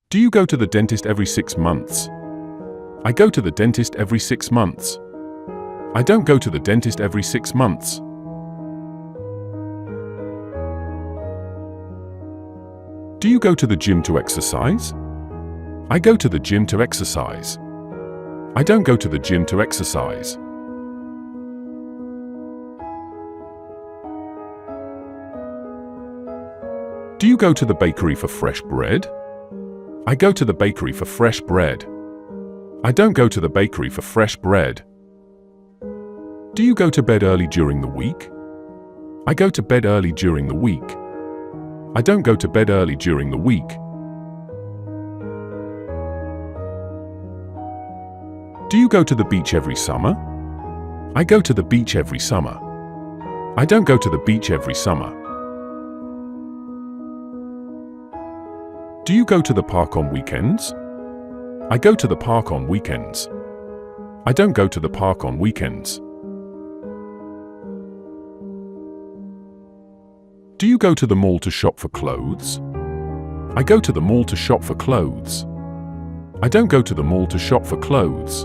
Do you go to the dentist every 6 months? I go to the dentist every 6 months. I don't go to the dentist every 6 months. Do you go to the gym to exercise? I go to the gym to exercise. I don't go to the gym to exercise. Do you go to the bakery for fresh bread? I go to the bakery for fresh bread. I don't go to the bakery for fresh bread. Do you go to bed early during the week? I go to bed early during the week. I don't go to bed early during the week. Do you go to the beach every summer? I go to the beach every summer. I don't go to the beach every summer. Do you go to the park on weekends? I go to the park on weekends. I don't go to the park on weekends. Do you go to the mall to shop for clothes? I go to the mall to shop for clothes. I don't go to the mall to shop for clothes.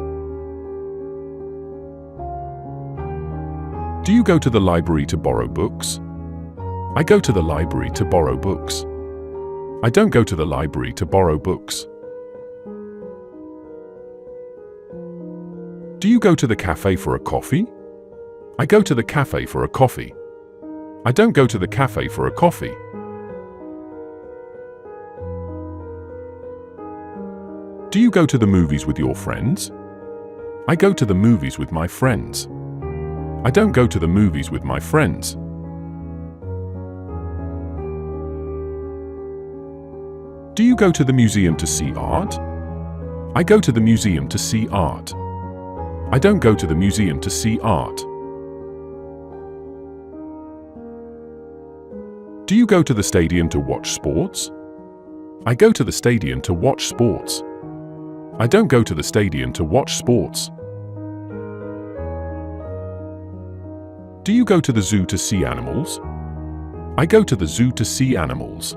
Do you go to the library to borrow books? I go to the library to borrow books. I don't go to the library to borrow books. Do you go to the cafe for a coffee? I go to the cafe for a coffee. I don't go to the cafe for a coffee. Do you go to the movies with your friends? I go to the movies with my friends. I don't go to the movies with my friends. Do you go to the museum to see art? I go to the museum to see art. I don't go to the museum to see art. Do you go to the stadium to watch sports? I go to the stadium to watch sports. I don't go to the stadium to watch sports. Do you go to the zoo to see animals? I go to the zoo to see animals.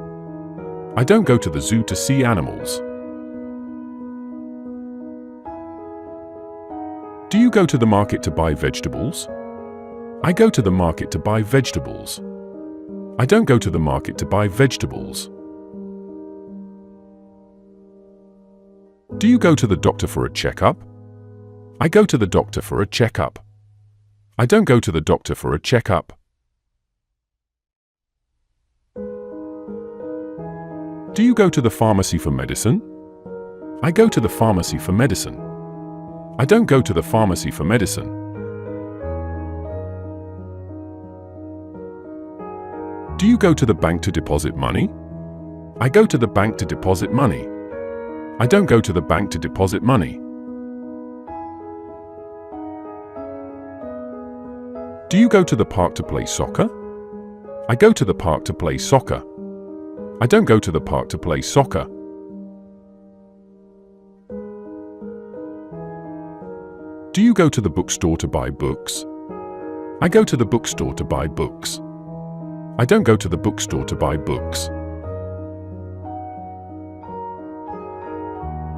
I don't go to the zoo to see animals. Do you go to the market to buy vegetables? I go to the market to buy vegetables. I don't go to the market to buy vegetables. Do you go to the doctor for a checkup? I go to the doctor for a checkup. I don't go to the doctor for a checkup. Do you go to the pharmacy for medicine? I go to the pharmacy for medicine. I don't go to the pharmacy for medicine. Do you go to the bank to deposit money? I go to the bank to deposit money. I don't go to the bank to deposit money. Do you go to the park to play soccer? I go to the park to play soccer. I don't go to the park to play soccer. Do you go to the bookstore to buy books? I go to the bookstore to buy books. I don't go to the bookstore to buy books.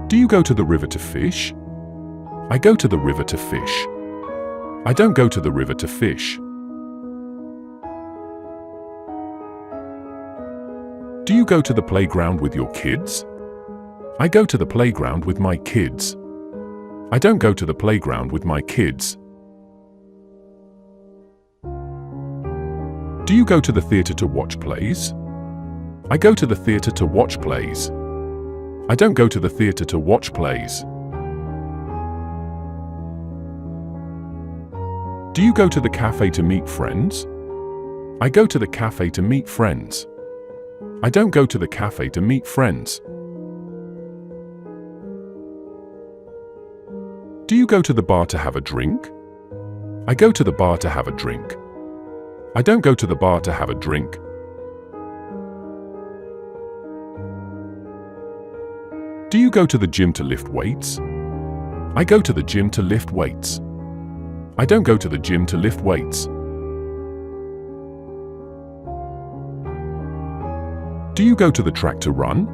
Do you go to the river to fish? I go to the river to fish. I don't go to the river to fish. Do you go to the playground with your kids? I go to the playground with my kids. I don't go to the playground with my kids. Do you go to the theatre to watch plays? I go to the theatre to watch plays. I don't go to the theatre to watch plays. Do you go to the cafe to meet friends? I go to the cafe to meet friends. I don't go to the cafe to meet friends. Do you go to the bar to have a drink? I go to the bar to have a drink. I don't go to the bar to have a drink. Do you go to the gym to lift weights? I go to the gym to lift weights. I don't go to the gym to lift weights. Do you go to the track to run?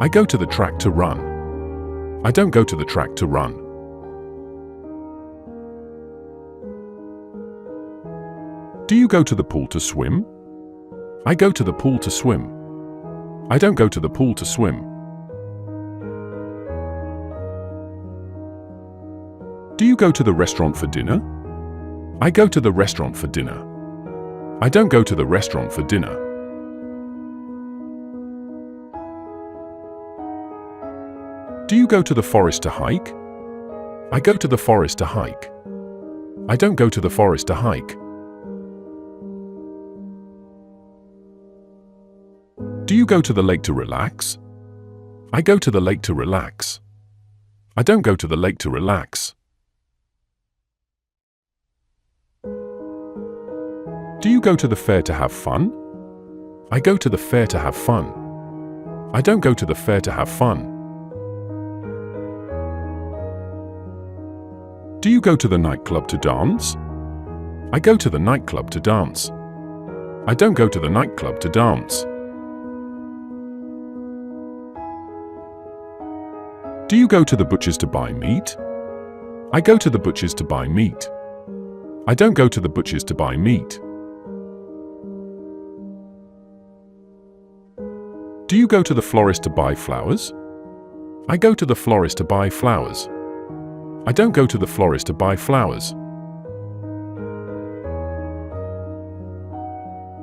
I go to the track to run. I don't go to the track to run. Do you go to the pool to swim? I go to the pool to swim. I don't go to the pool to swim. Do you go to the restaurant for dinner? I go to the restaurant for dinner. I don't go to the restaurant for dinner. Do you go to the forest to hike? I go to the forest to hike. I don't go to the forest to hike. Do you go to the lake to relax? I go to the lake to relax. I don't go to the lake to relax. Do you go to the fair to have fun? I go to the fair to have fun. I don't go to the fair to have fun. Do you go to the nightclub to dance? I go to the nightclub to dance. I don't go to the nightclub to dance. Do you go to the butcher's to buy meat? I go to the butcher's to buy meat. I don't go to the butcher's to buy meat. Do you go to the florist to buy flowers? I go to the florist to buy flowers. I don't go to the florist to buy flowers.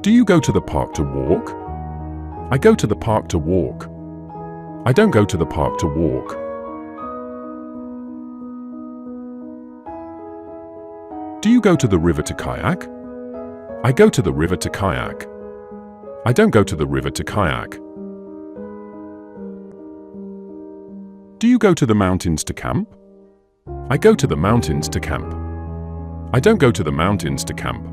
Do you go to the park to walk? I go to the park to walk. I don't go to the park to walk. Do you go to the river to kayak? I go to the river to kayak. I don't go to the river to kayak. Do you go to the mountains to camp? I go to the mountains to camp. I don't go to the mountains to camp.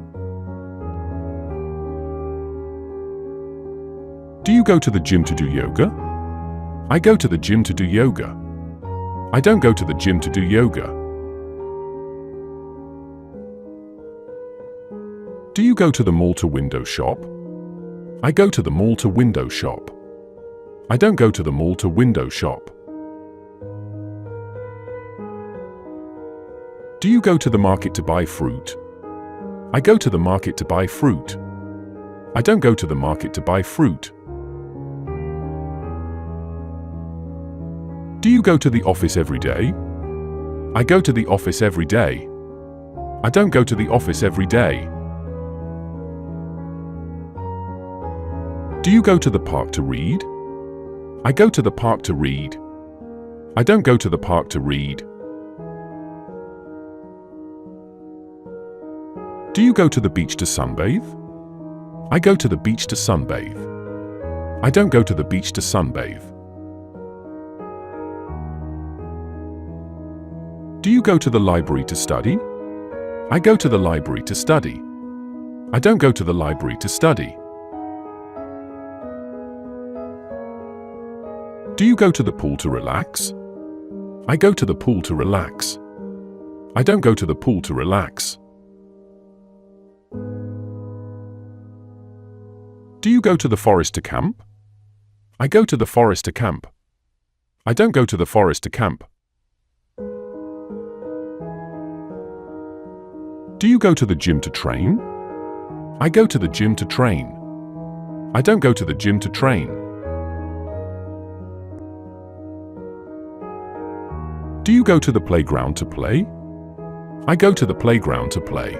Do you go to the gym to do yoga? I go to the gym to do yoga. I don't go to the gym to do yoga. Do you go to the mall to window shop? I go to the mall to window shop. I don't go to the mall to window shop. Do you go to the market to buy fruit? I go to the market to buy fruit. I don't go to the market to buy fruit. Do you go to the office every day? I go to the office every day. I don't go to the office every day. Do you go to the park to read? I go to the park to read. I don't go to the park to read. Do you go to the beach to sunbathe? I go to the beach to sunbathe. I don't go to the beach to sunbathe. Do you go to the library to study? I go to the library to study. I don't go to the library to study. Do you go to the pool to relax? I go to the pool to relax. I don't go to the pool to relax. Do you go to the forest to camp? I go to the forest to camp. I don't go to the forest to camp. Do you go to the gym to train? I go to the gym to train. I don't go to the gym to train. Do you go to the playground to play? I go to the playground to play.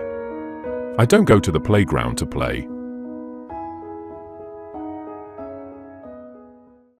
I don't go to the playground to play.